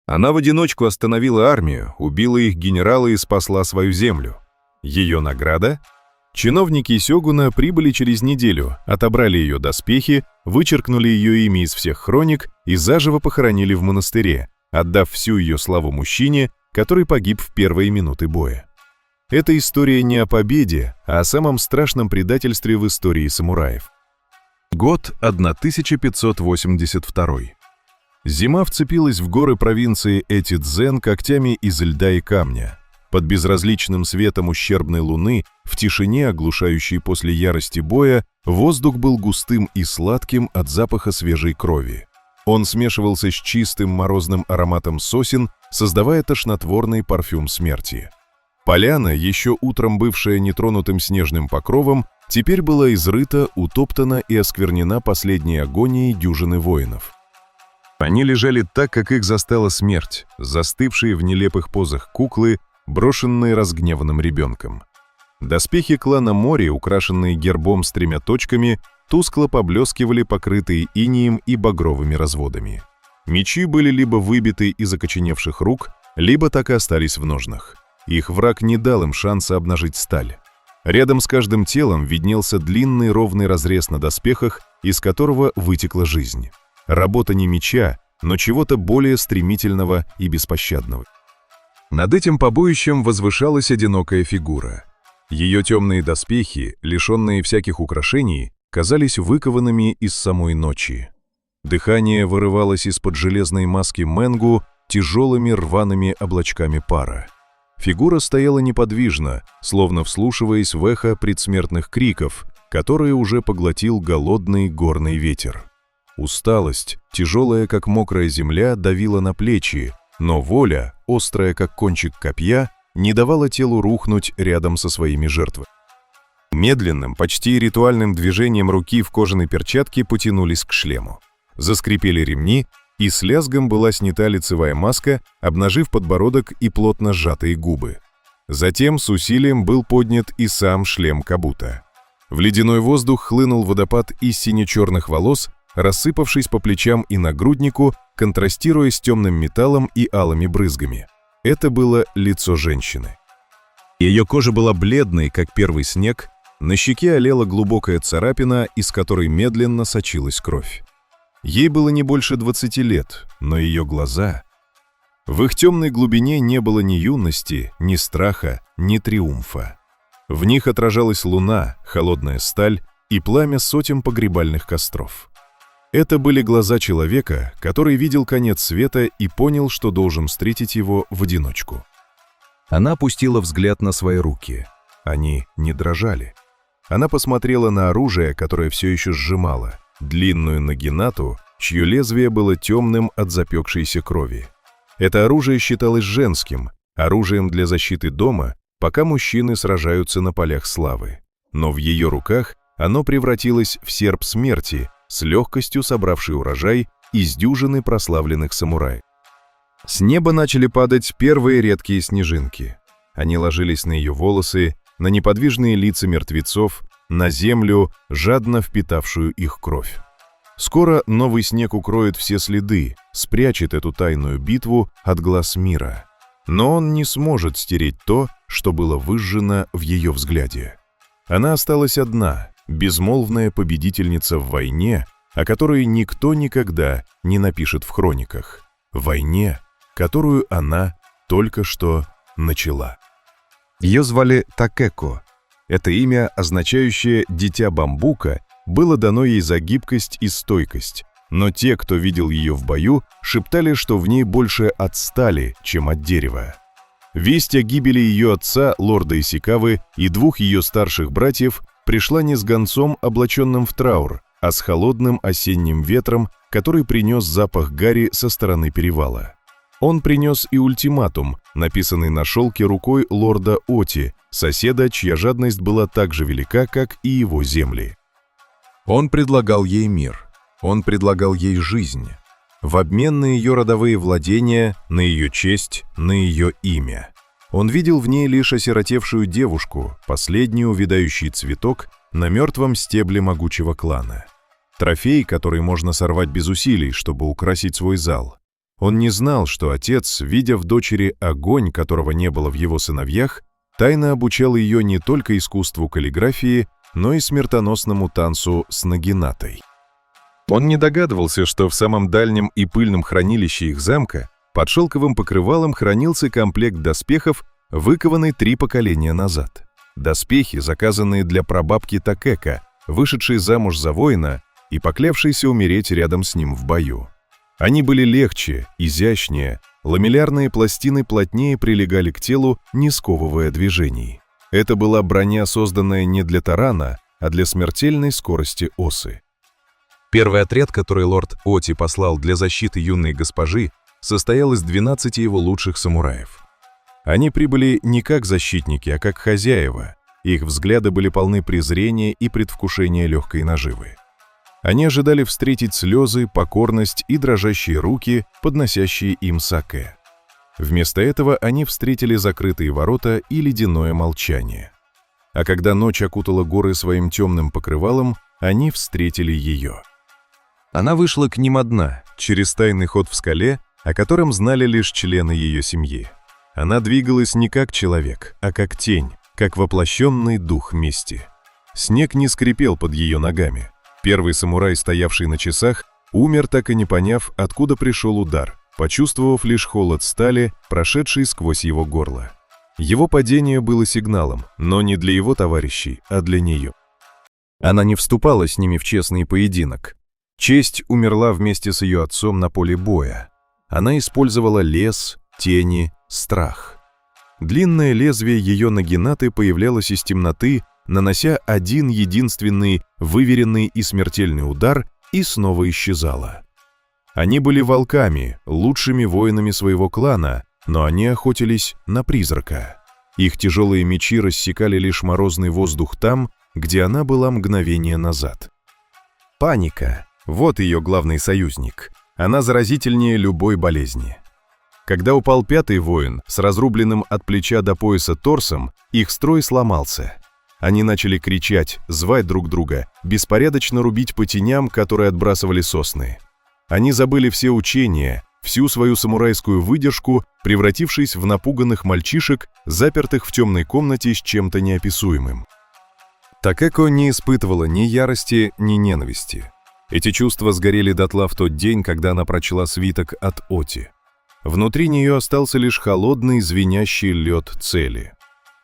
Она в одиночку остановила армию, убила их генерала и спасла свою землю. Ее награда? Чиновники сёгуна прибыли через неделю, отобрали ее доспехи, вычеркнули ее имя из всех хроник и заживо похоронили в монастыре, отдав всю ее славу мужчине, который погиб в первые минуты боя. Эта история не о победе, а о самом страшном предательстве в истории самураев. Год 1582. Зима вцепилась в горы провинции Этидзен когтями из льда и камня. Под безразличным светом ущербной луны, в тишине, оглушающей после ярости боя, воздух был густым и сладким от запаха свежей крови. Он смешивался с чистым морозным ароматом сосен, создавая тошнотворный парфюм смерти. Поляна, еще утром бывшая нетронутым снежным покровом, теперь была изрыта, утоптана и осквернена последней агонией дюжины воинов. Они лежали так, как их застала смерть, застывшие в нелепых позах куклы, брошенные разгневанным ребенком. Доспехи клана Мори, украшенные гербом с 3 точками, тускло поблескивали, покрытые инеем и багровыми разводами. Мечи были либо выбиты из окоченевших рук, либо так и остались в ножнах. Их враг не дал им шанса обнажить сталь. Рядом с каждым телом виднелся длинный ровный разрез на доспехах, из которого вытекла жизнь. Работа не меча, но чего-то более стремительного и беспощадного. Над этим побоищем возвышалась одинокая фигура. Ее темные доспехи, лишенные всяких украшений, казались выкованными из самой ночи. Дыхание вырывалось из-под железной маски Мэнгу тяжелыми рваными облачками пара. Фигура стояла неподвижно, словно вслушиваясь в эхо предсмертных криков, которые уже поглотил голодный горный ветер. Усталость, тяжелая как мокрая земля, давила на плечи, но воля, острая как кончик копья, не давала телу рухнуть рядом со своими жертвами. Медленным, почти ритуальным движением руки в кожаной перчатке потянулись к шлему. Заскрипели ремни, и с лязгом была снята лицевая маска, обнажив подбородок и плотно сжатые губы. Затем с усилием был поднят и сам шлем кабута. В ледяной воздух хлынул водопад из сине-черных волос, рассыпавшись по плечам и нагруднику, контрастируя с темным металлом и алыми брызгами. Это было лицо женщины. Ее кожа была бледной, как первый снег, на щеке олела глубокая царапина, из которой медленно сочилась кровь. Ей было не больше 20 лет, но ее глаза... В их темной глубине не было ни юности, ни страха, ни триумфа. В них отражалась луна, холодная сталь и пламя сотен погребальных костров. Это были глаза человека, который видел конец света и понял, что должен встретить его в одиночку. Она опустила взгляд на свои руки. Они не дрожали. Она посмотрела на оружие, которое все еще сжимала, длинную нагинату, чье лезвие было темным от запекшейся крови. Это оружие считалось женским, оружием для защиты дома, пока мужчины сражаются на полях славы. Но в ее руках оно превратилось в серп смерти, с легкостью собравший урожай из дюжины прославленных самураев. С неба начали падать первые редкие снежинки. Они ложились на ее волосы, на неподвижные лица мертвецов, на землю, жадно впитавшую их кровь. Скоро новый снег укроет все следы, спрячет эту тайную битву от глаз мира. Но он не сможет стереть то, что было выжжено в ее взгляде. Она осталась одна, безмолвная победительница в войне, о которой никто никогда не напишет в хрониках. Войне, которую она только что начала. Ее звали Такеко. Это имя, означающее «дитя бамбука», было дано ей за гибкость и стойкость, но те, кто видел ее в бою, шептали, что в ней больше от стали, чем от дерева. Весть о гибели ее отца, лорда Исикавы, и 2 ее старших братьев пришла не с гонцом, облаченным в траур, а с холодным осенним ветром, который принес запах гари со стороны перевала. Он принес и ультиматум, написанный на шелке рукой лорда Оти, соседа, чья жадность была так же велика, как и его земли. Он предлагал ей мир, он предлагал ей жизнь, в обмен на ее родовые владения, на ее честь, на ее имя. Он видел в ней лишь осиротевшую девушку, последний увядающий цветок на мертвом стебле могучего клана. Трофей, который можно сорвать без усилий, чтобы украсить свой зал. Он не знал, что отец, видя в дочери огонь, которого не было в его сыновьях, тайно обучал ее не только искусству каллиграфии, но и смертоносному танцу с нагинатой. Он не догадывался, что в самом дальнем и пыльном хранилище их замка под шелковым покрывалом хранился комплект доспехов, выкованный 3 поколения назад. Доспехи, заказанные для прабабки Такека, вышедшей замуж за воина и поклявшейся умереть рядом с ним в бою. Они были легче, изящнее, ламеллярные пластины плотнее прилегали к телу, не сковывая движений. Это была броня, созданная не для тарана, а для смертельной скорости осы. Первый отряд, который лорд Оти послал для защиты юной госпожи, состоял из 12 его лучших самураев. Они прибыли не как защитники, а как хозяева. Их взгляды были полны презрения и предвкушения легкой наживы. Они ожидали встретить слезы, покорность и дрожащие руки, подносящие им саке. Вместо этого они встретили закрытые ворота и ледяное молчание. А когда ночь окутала горы своим темным покрывалом, они встретили ее. Она вышла к ним одна, через тайный ход в скале, о котором знали лишь члены ее семьи. Она двигалась не как человек, а как тень, как воплощенный дух мести. Снег не скрипел под ее ногами. Первый самурай, стоявший на часах, умер, так и не поняв, откуда пришел удар, почувствовав лишь холод стали, прошедший сквозь его горло. Его падение было сигналом, но не для его товарищей, а для нее. Она не вступала с ними в честный поединок. Честь умерла вместе с ее отцом на поле боя. Она использовала лес, тени, страх. Длинное лезвие ее нагинаты появлялось из темноты, нанося один единственный, выверенный и смертельный удар, и снова исчезало. Они были волками, лучшими воинами своего клана, но они охотились на призрака. Их тяжелые мечи рассекали лишь морозный воздух там, где она была мгновение назад. Паника — вот ее главный союзник. Она заразительнее любой болезни. Когда упал 5-й воин с разрубленным от плеча до пояса торсом, их строй сломался. Они начали кричать, звать друг друга, беспорядочно рубить по теням, которые отбрасывали сосны. Они забыли все учения, всю свою самурайскую выдержку, превратившись в напуганных мальчишек, запертых в темной комнате с чем-то неописуемым. Такеко не испытывала ни ярости, ни ненависти. Эти чувства сгорели дотла в тот день, когда она прочла свиток от Оти. Внутри нее остался лишь холодный, звенящий лед цели.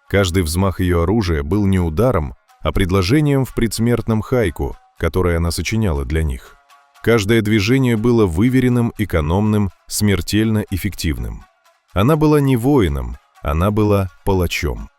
Каждый взмах ее оружия был не ударом, а предложением в предсмертном хайку, которое она сочиняла для них. Каждое движение было выверенным, экономным, смертельно эффективным. Она была не воином, она была палачом.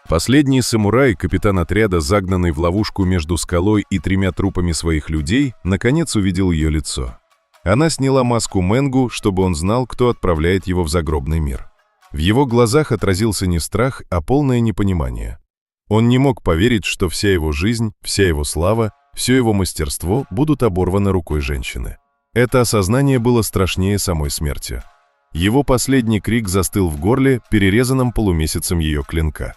Последний самурай, капитан отряда, загнанный в ловушку между скалой и 3 трупами своих людей, наконец увидел ее лицо. Она сняла маску Мэнгу, чтобы он знал, кто отправляет его в загробный мир. В его глазах отразился не страх, а полное непонимание. Он не мог поверить, что вся его жизнь, вся его слава, все его мастерство будут оборваны рукой женщины. Это осознание было страшнее самой смерти. Его последний крик застыл в горле, перерезанном полумесяцем ее клинка.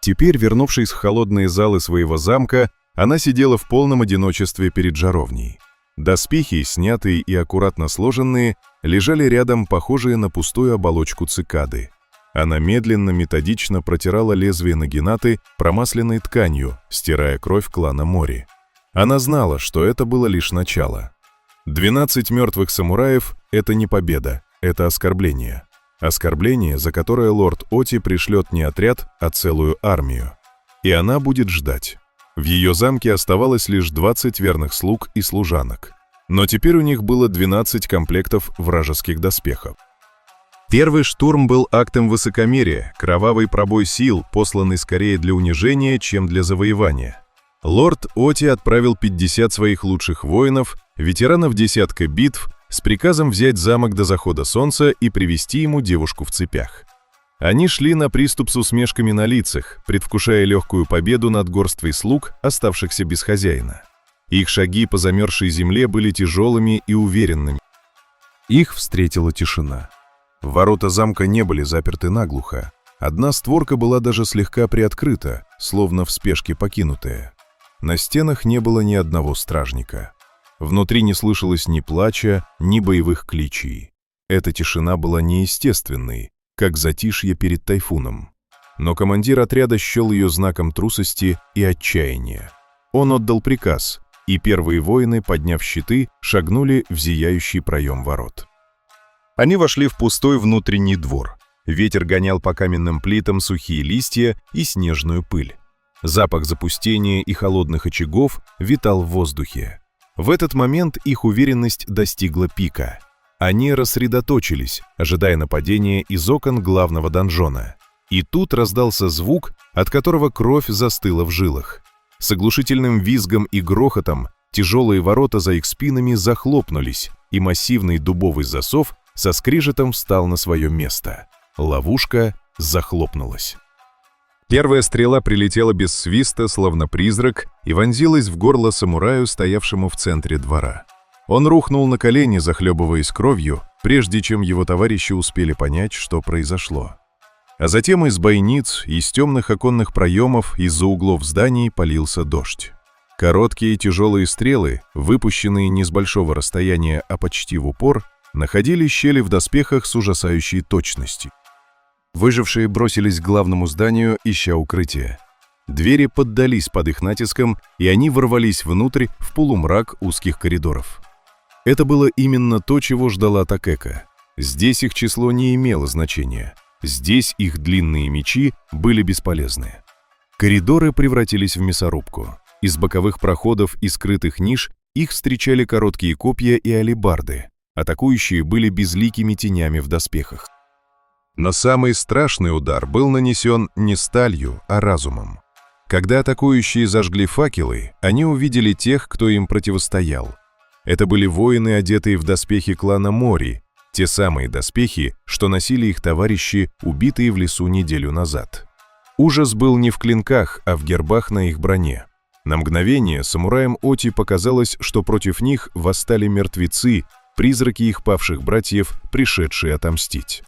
Теперь, вернувшись в холодные залы своего замка, она сидела в полном одиночестве перед жаровней. Доспехи, снятые и аккуратно сложенные, лежали рядом, похожие на пустую оболочку цикады. Она медленно, методично протирала лезвие нагинаты промасленной тканью, стирая кровь клана Мори. Она знала, что это было лишь начало. 12 мертвых самураев — это не победа, это оскорбление. Оскорбление, за которое лорд Оти пришлет не отряд, а целую армию. И она будет ждать. В ее замке оставалось лишь 20 верных слуг и служанок. Но теперь у них было 12 комплектов вражеских доспехов. Первый штурм был актом высокомерия, кровавый пробой сил, посланный скорее для унижения, чем для завоевания. Лорд Оти отправил 50 своих лучших воинов, ветеранов десятка битв, с приказом взять замок до захода солнца и привести ему девушку в цепях. Они шли на приступ с усмешками на лицах, предвкушая легкую победу над горствой слуг, оставшихся без хозяина. Их шаги по замерзшей земле были тяжелыми и уверенными. Их встретила тишина. Ворота замка не были заперты наглухо. Одна створка была даже слегка приоткрыта, словно в спешке покинутая. На стенах не было ни одного стражника. Внутри не слышалось ни плача, ни боевых кличей. Эта тишина была неестественной, как затишье перед тайфуном. Но командир отряда счел ее знаком трусости и отчаяния. Он отдал приказ, и первые воины, подняв щиты, шагнули в зияющий проем ворот. Они вошли в пустой внутренний двор. Ветер гонял по каменным плитам сухие листья и снежную пыль. Запах запустения и холодных очагов витал в воздухе. В этот момент их уверенность достигла пика. Они рассредоточились, ожидая нападения из окон главного донжона. И тут раздался звук, от которого кровь застыла в жилах. С оглушительным визгом и грохотом тяжелые ворота за их спинами захлопнулись, и массивный дубовый засов со скрижетом встал на свое место. Ловушка захлопнулась. Первая стрела прилетела без свиста, словно призрак, и вонзилась в горло самураю, стоявшему в центре двора. Он рухнул на колени, захлебываясь кровью, прежде чем его товарищи успели понять, что произошло. А затем из бойниц, из темных оконных проемов, из-за углов зданий полился дождь. Короткие тяжелые стрелы, выпущенные не с большого расстояния, а почти в упор, находили щели в доспехах с ужасающей точностью. Выжившие бросились к главному зданию, ища укрытия. Двери поддались под их натиском, и они ворвались внутрь в полумрак узких коридоров. Это было именно то, чего ждала Такеко. Здесь их число не имело значения. Здесь их длинные мечи были бесполезны. Коридоры превратились в мясорубку. Из боковых проходов и скрытых ниш их встречали короткие копья и алебарды. Атакующие были безликими тенями в доспехах. Но самый страшный удар был нанесен не сталью, а разумом. Когда атакующие зажгли факелы, они увидели тех, кто им противостоял. Это были воины, одетые в доспехи клана Мори, те самые доспехи, что носили их товарищи, убитые в лесу неделю назад. Ужас был не в клинках, а в гербах на их броне. На мгновение самураям Оти показалось, что против них восстали мертвецы, призраки их павших братьев, пришедшие отомстить.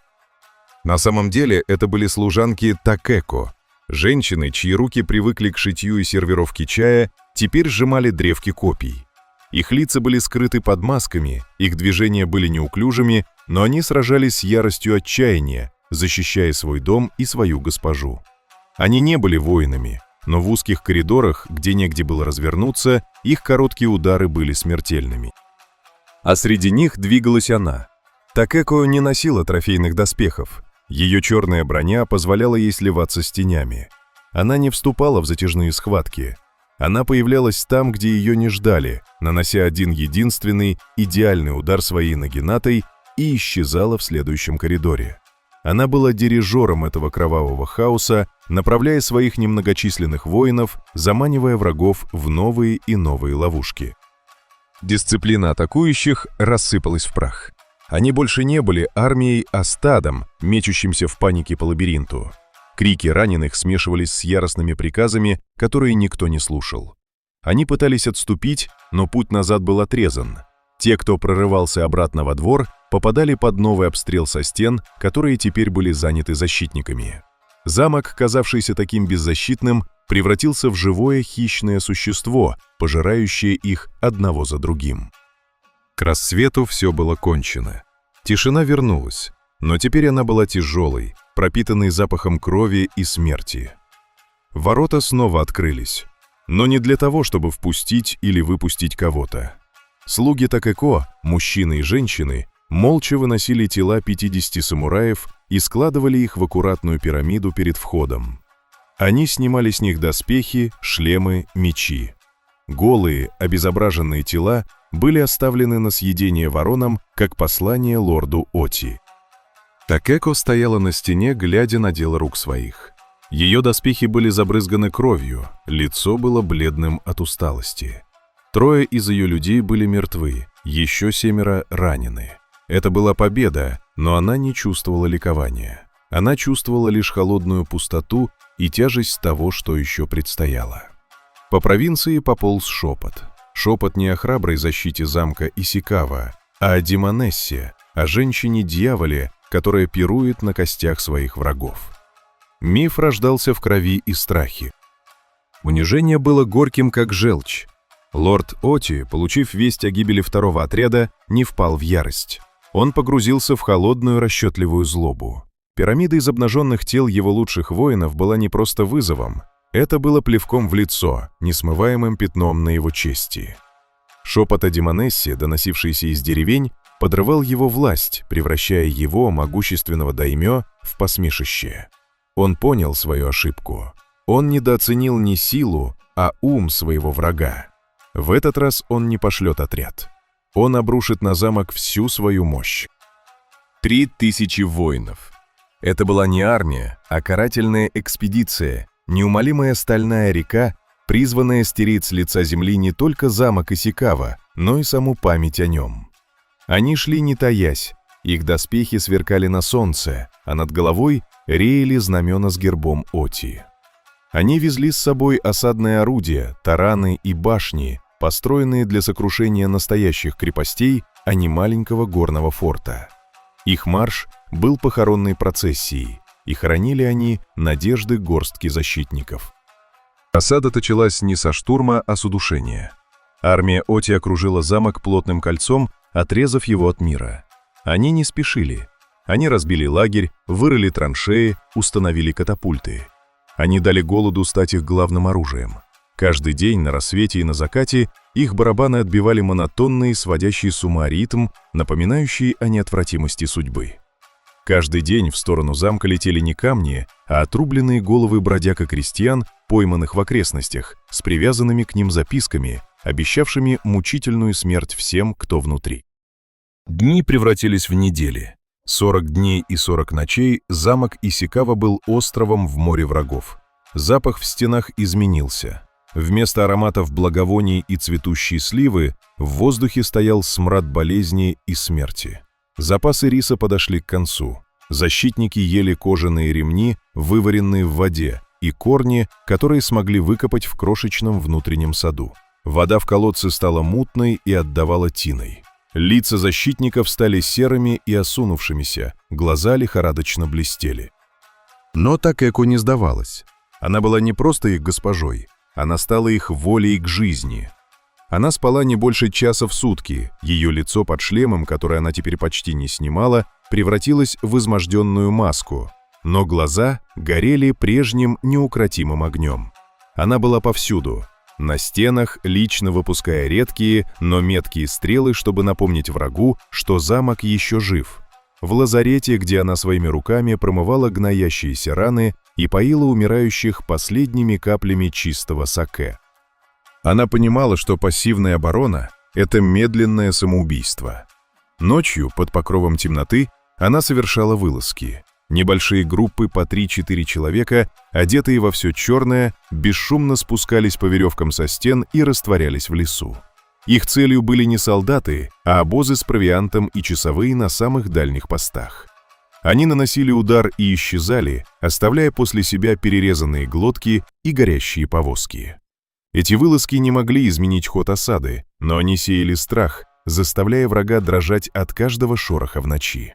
На самом деле это были служанки Такеко. Женщины, чьи руки привыкли к шитью и сервировке чая, теперь сжимали древки копий. Их лица были скрыты под масками, их движения были неуклюжими, но они сражались с яростью отчаяния, защищая свой дом и свою госпожу. Они не были воинами, но в узких коридорах, где негде было развернуться, их короткие удары были смертельными. А среди них двигалась она. Такеко не носила трофейных доспехов. Ее черная броня позволяла ей сливаться с тенями. Она не вступала в затяжные схватки. Она появлялась там, где ее не ждали, нанося один единственный, идеальный удар своей нагинатой и исчезала в следующем коридоре. Она была дирижером этого кровавого хаоса, направляя своих немногочисленных воинов, заманивая врагов в новые и новые ловушки. Дисциплина атакующих рассыпалась в прах. Они больше не были армией, а стадом, мечущимся в панике по лабиринту. Крики раненых смешивались с яростными приказами, которые никто не слушал. Они пытались отступить, но путь назад был отрезан. Те, кто прорывался обратно во двор, попадали под новый обстрел со стен, которые теперь были заняты защитниками. Замок, казавшийся таким беззащитным, превратился в живое хищное существо, пожирающее их одного за другим. К рассвету все было кончено. Тишина вернулась, но теперь она была тяжелой, пропитанной запахом крови и смерти. Ворота снова открылись, но не для того, чтобы впустить или выпустить кого-то. Слуги Такеко, мужчины и женщины, молча выносили тела 50 самураев и складывали их в аккуратную пирамиду перед входом. Они снимали с них доспехи, шлемы, мечи. Голые, обезображенные тела были оставлены на съедение воронам, как послание лорду Оти. Такеко стояла на стене, глядя на дело рук своих. Ее доспехи были забрызганы кровью, лицо было бледным от усталости. 3 из ее людей были мертвы, еще 7 ранены. Это была победа, но она не чувствовала ликования. Она чувствовала лишь холодную пустоту и тяжесть того, что еще предстояло. По провинции пополз шепот. Шепот не о храброй защите замка Исикава, а о демонессе, о женщине-дьяволе, которая пирует на костях своих врагов. Миф рождался в крови и страхе. Унижение было горьким, как желчь. Лорд Оти, получив весть о гибели 2-го отряда, не впал в ярость. Он погрузился в холодную расчетливую злобу. Пирамида из обнаженных тел его лучших воинов была не просто вызовом, это было плевком в лицо, несмываемым пятном на его чести. Шепот о Демонессе, доносившийся из деревень, подрывал его власть, превращая его, могущественного даймё, в посмешище. Он понял свою ошибку. Он недооценил не силу, а ум своего врага. В этот раз он не пошлет отряд. Он обрушит на замок всю свою мощь. 3000 воинов. Это была не армия, а карательная экспедиция, неумолимая стальная река, призванная стереть с лица земли не только замок Исикава, но и саму память о нем. Они шли не таясь, их доспехи сверкали на солнце, а над головой реяли знамена с гербом Оти. Они везли с собой осадные орудия, тараны и башни, построенные для сокрушения настоящих крепостей, а не маленького горного форта. Их марш был похоронной процессией, и хоронили они надежды горстки защитников. Осада началась не со штурма, а с удушения. Армия Оти окружила замок плотным кольцом, отрезав его от мира. Они не спешили. Они разбили лагерь, вырыли траншеи, установили катапульты. Они дали голоду стать их главным оружием. Каждый день на рассвете и на закате их барабаны отбивали монотонный, сводящий с ума ритм, напоминающий о неотвратимости судьбы. Каждый день в сторону замка летели не камни, а отрубленные головы бродяг и крестьян, пойманных в окрестностях, с привязанными к ним записками, обещавшими мучительную смерть всем, кто внутри. Дни превратились в недели. 40 дней и 40 ночей замок Исикава был островом в море врагов. Запах в стенах изменился. Вместо ароматов благовоний и цветущей сливы в воздухе стоял смрад болезни и смерти. Запасы риса подошли к концу. Защитники ели кожаные ремни, вываренные в воде, и корни, которые смогли выкопать в крошечном внутреннем саду. Вода в колодце стала мутной и отдавала тиной. Лица защитников стали серыми и осунувшимися, глаза лихорадочно блестели. Но Такеко не сдавалась. Она была не просто их госпожой, она стала их волей к жизни. Она спала не больше часа в сутки, ее лицо под шлемом, которое она теперь почти не снимала, превратилось в изможденную маску, но глаза горели прежним неукротимым огнем. Она была повсюду, на стенах, лично выпуская редкие, но меткие стрелы, чтобы напомнить врагу, что замок еще жив. В лазарете, где она своими руками промывала гноящиеся раны и поила умирающих последними каплями чистого саке. Она понимала, что пассивная оборона — это медленное самоубийство. Ночью, под покровом темноты, она совершала вылазки. Небольшие группы по 3-4 человека, одетые во все черное, бесшумно спускались по веревкам со стен и растворялись в лесу. Их целью были не солдаты, а обозы с провиантом и часовые на самых дальних постах. Они наносили удар и исчезали, оставляя после себя перерезанные глотки и горящие повозки. Эти вылазки не могли изменить ход осады, но они сеяли страх, заставляя врага дрожать от каждого шороха в ночи.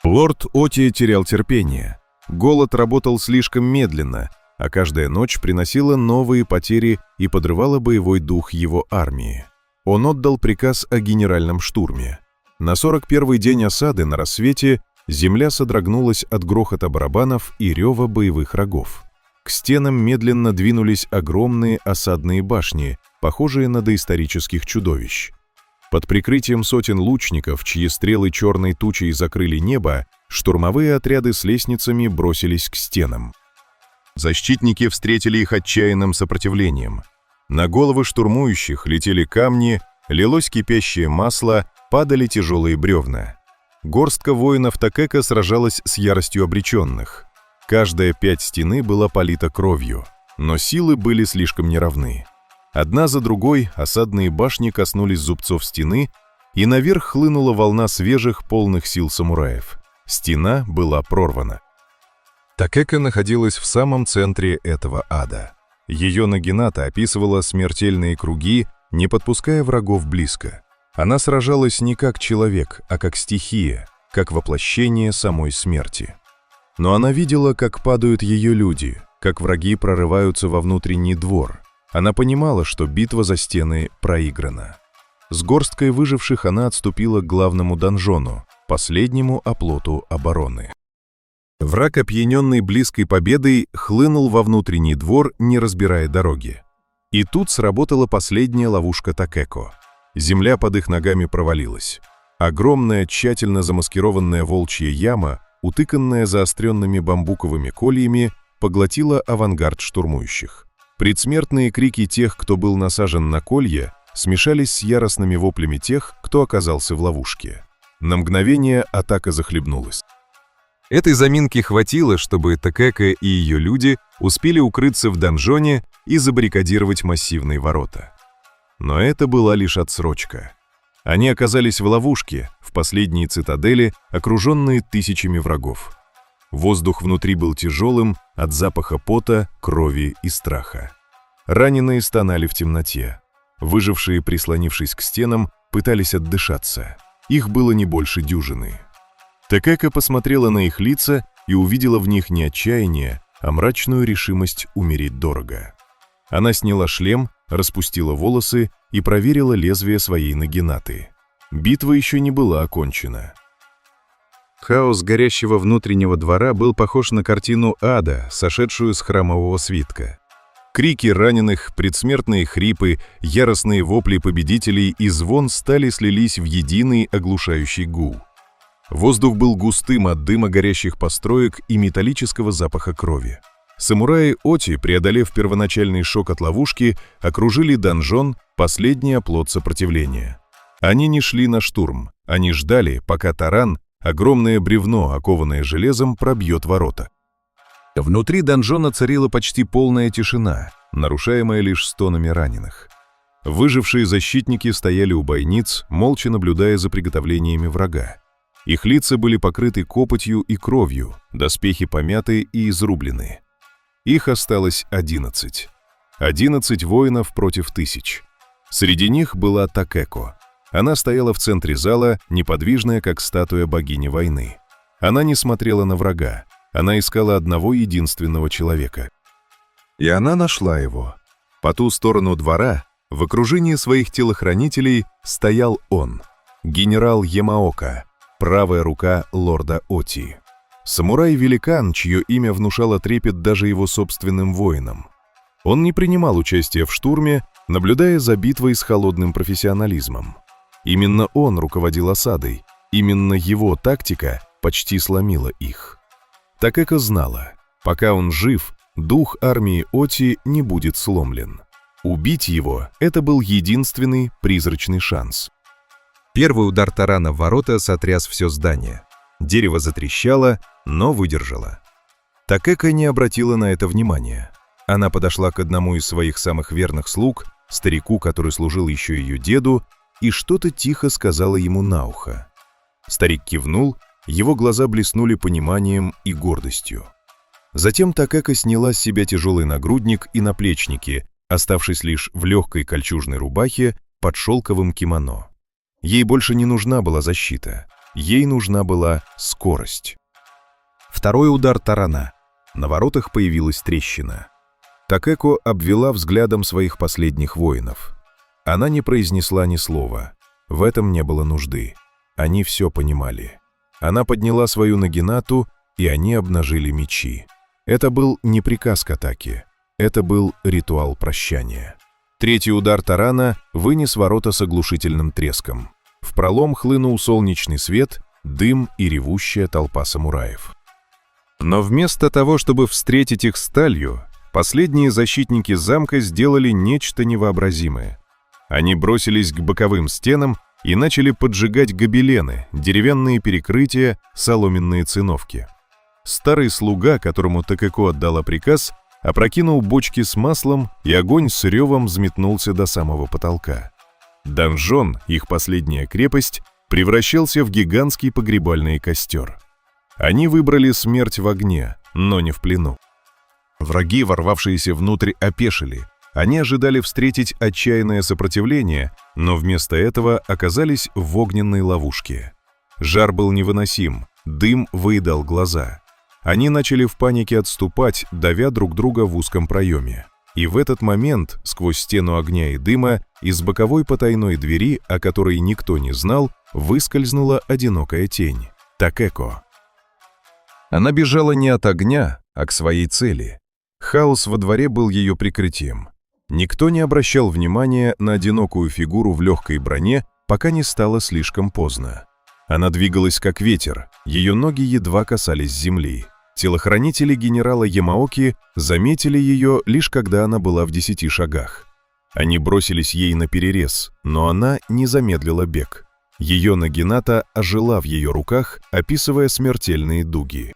Лорд Оти терял терпение. Голод работал слишком медленно, а каждая ночь приносила новые потери и подрывала боевой дух его армии. Он отдал приказ о генеральном штурме. На 41-й день осады на рассвете земля содрогнулась от грохота барабанов и рева боевых рогов. К стенам медленно двинулись огромные осадные башни, похожие на доисторических чудовищ. Под прикрытием сотен лучников, чьи стрелы черной тучей закрыли небо, штурмовые отряды с лестницами бросились к стенам. Защитники встретили их отчаянным сопротивлением. На головы штурмующих летели камни, лилось кипящее масло, падали тяжелые бревна. Горстка воинов Такеко сражалась с яростью обреченных. Каждая пять стены была полита кровью, но силы были слишком неравны. Одна за другой осадные башни коснулись зубцов стены, и наверх хлынула волна свежих, полных сил самураев. Стена была прорвана. Такеко находилась в самом центре этого ада. Ее нагината описывала смертельные круги, не подпуская врагов близко. Она сражалась не как человек, а как стихия, как воплощение самой смерти. Но она видела, как падают ее люди, как враги прорываются во внутренний двор. Она понимала, что битва за стены проиграна. С горсткой выживших она отступила к главному донжону, последнему оплоту обороны. Враг, опьяненный близкой победой, хлынул во внутренний двор, не разбирая дороги. И тут сработала последняя ловушка Такеко. Земля под их ногами провалилась. Огромная, тщательно замаскированная волчья яма, утыканная заостренными бамбуковыми кольями, поглотила авангард штурмующих. Предсмертные крики тех, кто был насажен на колья, смешались с яростными воплями тех, кто оказался в ловушке. На мгновение атака захлебнулась. Этой заминки хватило, чтобы Такеко и ее люди успели укрыться в донжоне и забаррикадировать массивные ворота. Но это была лишь отсрочка. Они оказались в ловушке, в последней цитадели, окруженные тысячами врагов. Воздух внутри был тяжелым от запаха пота, крови и страха. Раненые стонали в темноте. Выжившие, прислонившись к стенам, пытались отдышаться. Их было не больше дюжины. Такеко посмотрела на их лица и увидела в них не отчаяние, а мрачную решимость умереть дорого. Она сняла шлем, распустила волосы и проверила лезвие своей нагинаты. Битва еще не была окончена. Хаос горящего внутреннего двора был похож на картину ада, сошедшую с храмового свитка. Крики раненых, предсмертные хрипы, яростные вопли победителей и звон стали слились в единый оглушающий гул. Воздух был густым от дыма горящих построек и металлического запаха крови. Самураи Оти, преодолев первоначальный шок от ловушки, окружили донжон, последний оплот сопротивления. Они не шли на штурм, они ждали, пока таран, огромное бревно, окованное железом, пробьет ворота. Внутри донжона царила почти полная тишина, нарушаемая лишь стонами раненых. Выжившие защитники стояли у бойниц, молча наблюдая за приготовлениями врага. Их лица были покрыты копотью и кровью, доспехи помяты и изрублены. Их осталось 11. 11 воинов против 1000. Среди них была Такеко. Она стояла в центре зала, неподвижная, как статуя богини войны. Она не смотрела на врага. Она искала одного единственного человека. И она нашла его. По ту сторону двора, в окружении своих телохранителей, стоял он, генерал Ямаока, правая рука лорда Оти. Самурай-великан, чье имя внушало трепет даже его собственным воинам. Он не принимал участия в штурме, наблюдая за битвой с холодным профессионализмом. Именно он руководил осадой, именно его тактика почти сломила их. Такеко знала, пока он жив, дух армии Оти не будет сломлен. Убить его — это был единственный призрачный шанс. Первый удар тарана в ворота сотряс все здание. Дерево затрещало, но выдержало. Такеко не обратила на это внимания. Она подошла к одному из своих самых верных слуг, старику, который служил еще ее деду, и что-то тихо сказала ему на ухо. Старик кивнул, его глаза блеснули пониманием и гордостью. Затем Такеко сняла с себя тяжелый нагрудник и наплечники, оставшись лишь в легкой кольчужной рубахе под шелковым кимоно. Ей больше не нужна была защита. Ей нужна была скорость. Второй удар тарана. На воротах появилась трещина. Такеко обвела взглядом своих последних воинов. Она не произнесла ни слова. В этом не было нужды. Они все понимали. Она подняла свою нагинату, и они обнажили мечи. Это был не приказ к атаке. Это был ритуал прощания. Третий удар тарана вынес ворота с оглушительным треском. В пролом хлынул солнечный свет, дым и ревущая толпа самураев. Но вместо того, чтобы встретить их сталью, последние защитники замка сделали нечто невообразимое. Они бросились к боковым стенам и начали поджигать гобелены, деревянные перекрытия, соломенные циновки. Старый слуга, которому Такеко отдала приказ, опрокинул бочки с маслом, и огонь с ревом взметнулся до самого потолка. Донжон, их последняя крепость, превращался в гигантский погребальный костер. Они выбрали смерть в огне, но не в плену. Враги, ворвавшиеся внутрь, опешили. Они ожидали встретить отчаянное сопротивление, но вместо этого оказались в огненной ловушке. Жар был невыносим, дым выедал глаза. Они начали в панике отступать, давя друг друга в узком проеме. И в этот момент, сквозь стену огня и дыма, из боковой потайной двери, о которой никто не знал, выскользнула одинокая тень — Такеко. Она бежала не от огня, а к своей цели. Хаос во дворе был ее прикрытием. Никто не обращал внимания на одинокую фигуру в легкой броне, пока не стало слишком поздно. Она двигалась как ветер, ее ноги едва касались земли. Телохранители генерала Ямаоки заметили ее, лишь когда она была в 10 шагах. Они бросились ей наперерез, но она не замедлила бег. Ее нагината ожила в ее руках, описывая смертельные дуги.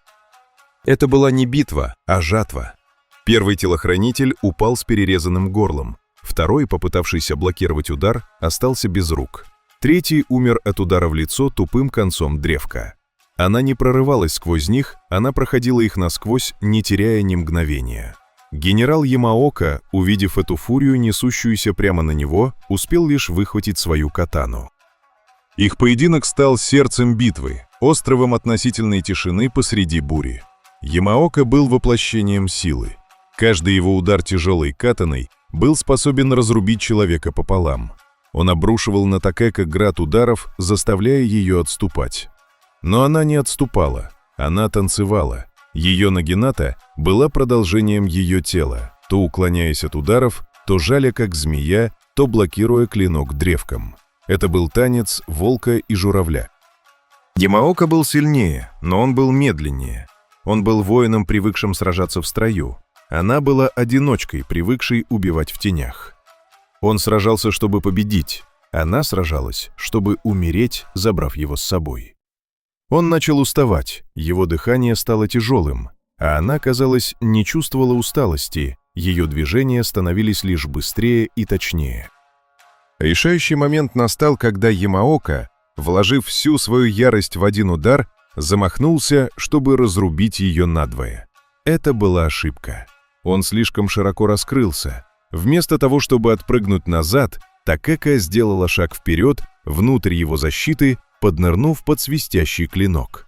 Это была не битва, а жатва. Первый телохранитель упал с перерезанным горлом, второй, попытавшийся блокировать удар, остался без рук. Третий умер от удара в лицо тупым концом древка. Она не прорывалась сквозь них, она проходила их насквозь, не теряя ни мгновения. Генерал Ямаока, увидев эту фурию, несущуюся прямо на него, успел лишь выхватить свою катану. Их поединок стал сердцем битвы, островом относительной тишины посреди бури. Ямаока был воплощением силы. Каждый его удар тяжелой катаной был способен разрубить человека пополам. Он обрушивал на Такеко град ударов, заставляя ее отступать. Но она не отступала, она танцевала. Ее нагината была продолжением ее тела, то уклоняясь от ударов, то жаля как змея, то блокируя клинок древком. Это был танец волка и журавля. Ямаока был сильнее, но он был медленнее. Он был воином, привыкшим сражаться в строю. Она была одиночкой, привыкшей убивать в тенях. Он сражался, чтобы победить. Она сражалась, чтобы умереть, забрав его с собой. Он начал уставать, его дыхание стало тяжелым, а она, казалось, не чувствовала усталости, ее движения становились лишь быстрее и точнее. Решающий момент настал, когда Ямаока, вложив всю свою ярость в один удар, замахнулся, чтобы разрубить ее надвое. Это была ошибка. Он слишком широко раскрылся. Вместо того, чтобы отпрыгнуть назад, Такеко сделала шаг вперед, внутрь его защиты, поднырнув под свистящий клинок.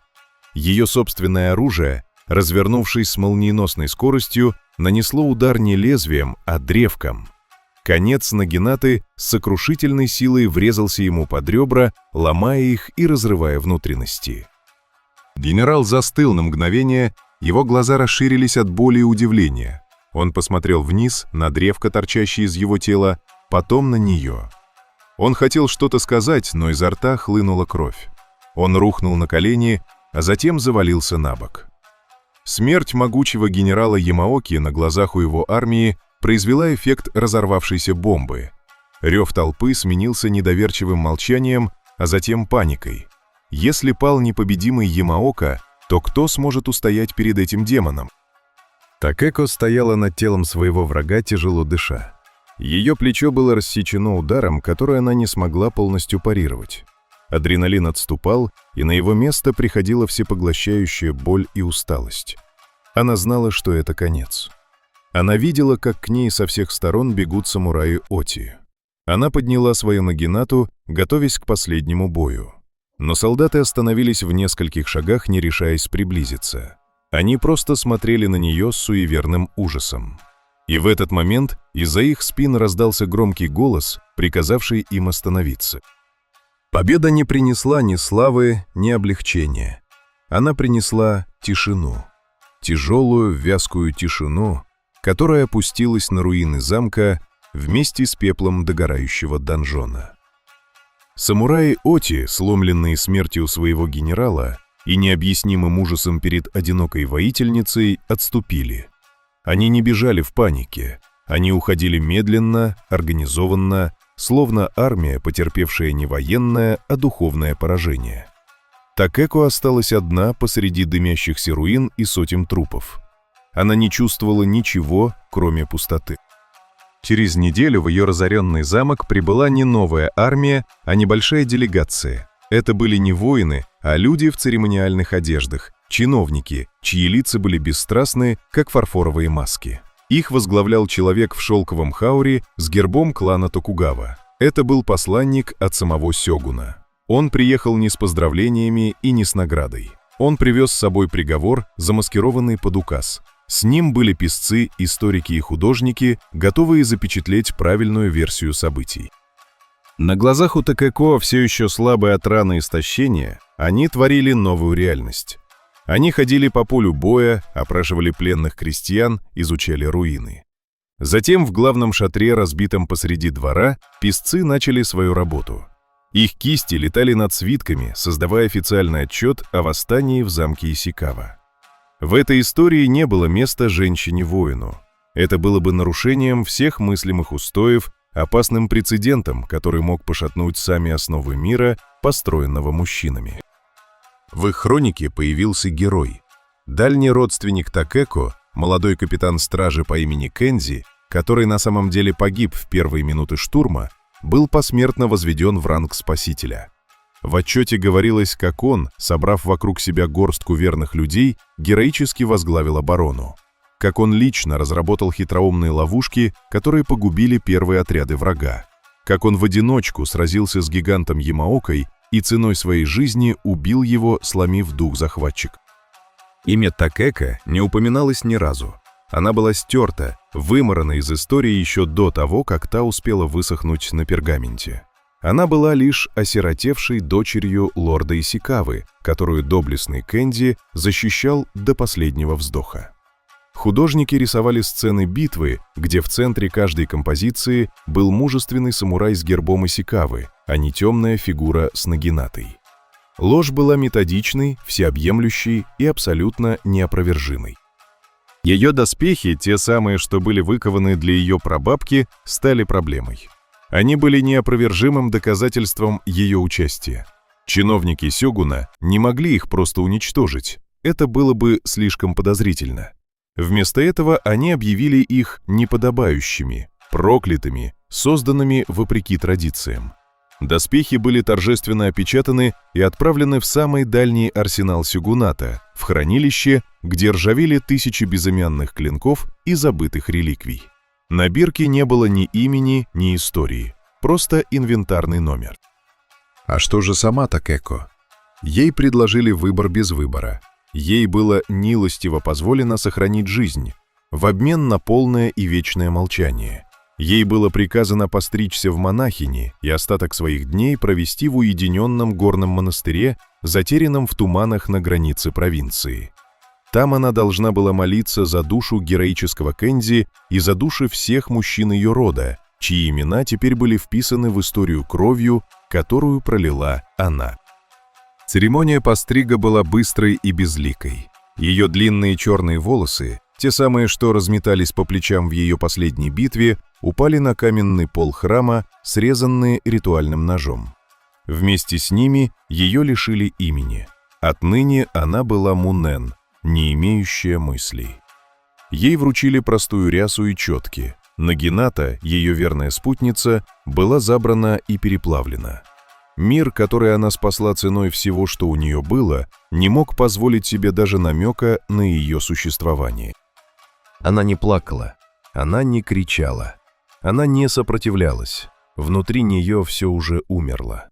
Ее собственное оружие, развернувшись с молниеносной скоростью, нанесло удар не лезвием, а древком. Конец нагинаты с сокрушительной силой врезался ему под ребра, ломая их и разрывая внутренности. Генерал застыл на мгновение, его глаза расширились от боли и удивления. Он посмотрел вниз, на древко, торчащее из его тела, потом на нее. Он хотел что-то сказать, но изо рта хлынула кровь. Он рухнул на колени, а затем завалился на бок. Смерть могучего генерала Ямаоки на глазах у его армии произвела эффект разорвавшейся бомбы. Рев толпы сменился недоверчивым молчанием, а затем паникой. Если пал непобедимый Ямаока, то кто сможет устоять перед этим демоном? Такеко стояла над телом своего врага, тяжело дыша. Ее плечо было рассечено ударом, который она не смогла полностью парировать. Адреналин отступал, и на его место приходила всепоглощающая боль и усталость. Она знала, что это конец. Она видела, как к ней со всех сторон бегут самураи Оти. Она подняла свою нагинату, готовясь к последнему бою. Но солдаты остановились в нескольких шагах, не решаясь приблизиться. Они просто смотрели на нее с суеверным ужасом. И в этот момент из-за их спин раздался громкий голос, приказавший им остановиться. Победа не принесла ни славы, ни облегчения. Она принесла тишину. Тяжелую, вязкую тишину, которая опустилась на руины замка вместе с пеплом догорающего донжона. Самураи Оти, сломленные смертью своего генерала и необъяснимым ужасом перед одинокой воительницей, отступили. Они не бежали в панике, они уходили медленно, организованно, словно армия, потерпевшая не военное, а духовное поражение. Такеко осталась одна посреди дымящихся руин и сотен трупов. Она не чувствовала ничего, кроме пустоты. Через неделю в ее разоренный замок прибыла не новая армия, а небольшая делегация. Это были не воины, а люди в церемониальных одеждах, чиновники, чьи лица были бесстрастны, как фарфоровые маски. Их возглавлял человек в шелковом хауре с гербом клана Токугава. Это был посланник от самого сёгуна. Он приехал не с поздравлениями и не с наградой. Он привез с собой приговор, замаскированный под указ. С ним были писцы, историки и художники, готовые запечатлеть правильную версию событий. На глазах у Такэко, все еще слабой от раны истощения, они творили новую реальность. Они ходили по полю боя, опрашивали пленных крестьян, изучали руины. Затем в главном шатре, разбитом посреди двора, писцы начали свою работу. Их кисти летали над свитками, создавая официальный отчет о восстании в замке Исикава. В этой истории не было места женщине-воину. Это было бы нарушением всех мыслимых устоев, опасным прецедентом, который мог пошатнуть сами основы мира, построенного мужчинами. В их хронике появился герой. Дальний родственник Такэко, молодой капитан стражи по имени Кензи, который на самом деле погиб в первые минуты штурма, был посмертно возведен в ранг спасителя. В отчете говорилось, как он, собрав вокруг себя горстку верных людей, героически возглавил оборону. Как он лично разработал хитроумные ловушки, которые погубили первые отряды врага. Как он в одиночку сразился с гигантом Ямаокой и ценой своей жизни убил его, сломив дух захватчик. Имя Такэко не упоминалось ни разу. Она была стерта, вымарана из истории еще до того, как та успела высохнуть на пергаменте. Она была лишь осиротевшей дочерью лорда Исикавы, которую доблестный Кенди защищал до последнего вздоха. Художники рисовали сцены битвы, где в центре каждой композиции был мужественный самурай с гербом Исикавы, а не темная фигура с нагинатой. Ложь была методичной, всеобъемлющей и абсолютно неопровержимой. Ее доспехи, те самые, что были выкованы для ее прабабки, стали проблемой. Они были неопровержимым доказательством ее участия. Чиновники сёгуна не могли их просто уничтожить, это было бы слишком подозрительно. Вместо этого они объявили их неподобающими, проклятыми, созданными вопреки традициям. Доспехи были торжественно опечатаны и отправлены в самый дальний арсенал сёгуната, в хранилище, где ржавели тысячи безымянных клинков и забытых реликвий. На бирке не было ни имени, ни истории, просто инвентарный номер. А что же сама Такэко? Ей предложили выбор без выбора. Ей было милостиво позволено сохранить жизнь, в обмен на полное и вечное молчание. Ей было приказано постричься в монахини и остаток своих дней провести в уединенном горном монастыре, затерянном в туманах на границе провинции. Там она должна была молиться за душу героического Кензи и за души всех мужчин ее рода, чьи имена теперь были вписаны в историю кровью, которую пролила она. Церемония пострига была быстрой и безликой. Ее длинные черные волосы, те самые, что разметались по плечам в ее последней битве, упали на каменный пол храма, срезанные ритуальным ножом. Вместе с ними ее лишили имени. Отныне она была Мунен, не имеющая мыслей. Ей вручили простую рясу и четки. Нагината, ее верная спутница, была забрана и переплавлена. Мир, который она спасла ценой всего, что у нее было, не мог позволить себе даже намека на ее существование. Она не плакала, она не кричала, она не сопротивлялась. Внутри нее все уже умерло.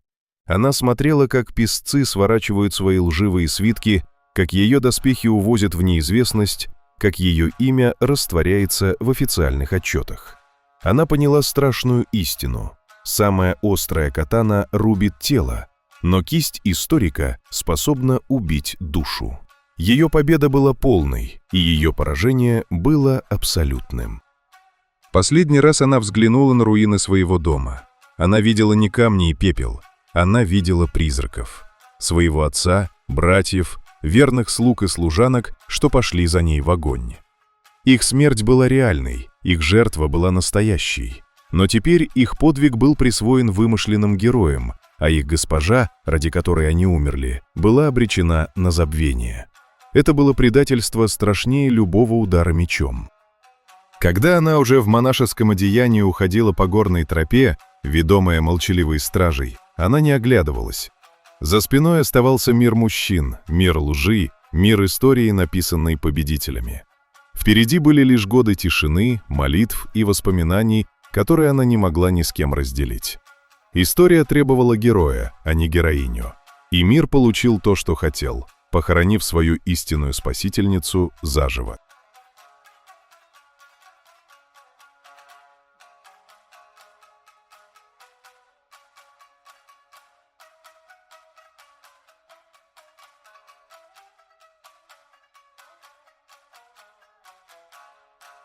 Она смотрела, как писцы сворачивают свои лживые свитки, как ее доспехи увозят в неизвестность, как ее имя растворяется в официальных отчетах. Она поняла страшную истину. Самая острая катана рубит тело, но кисть историка способна убить душу. Ее победа была полной, и ее поражение было абсолютным. Последний раз она взглянула на руины своего дома. Она видела не камни и пепел, она видела призраков. Своего отца, братьев, верных слуг и служанок, что пошли за ней в огонь. Их смерть была реальной, их жертва была настоящей. Но теперь их подвиг был присвоен вымышленным героям, а их госпожа, ради которой они умерли, была обречена на забвение. Это было предательство страшнее любого удара мечом. Когда она уже в монашеском одеянии уходила по горной тропе, ведомая молчаливой стражей, она не оглядывалась. За спиной оставался мир мужчин, мир лжи, мир истории, написанной победителями. Впереди были лишь годы тишины, молитв и воспоминаний, которые она не могла ни с кем разделить. История требовала героя, а не героиню. И мир получил то, что хотел, похоронив свою истинную спасительницу заживо.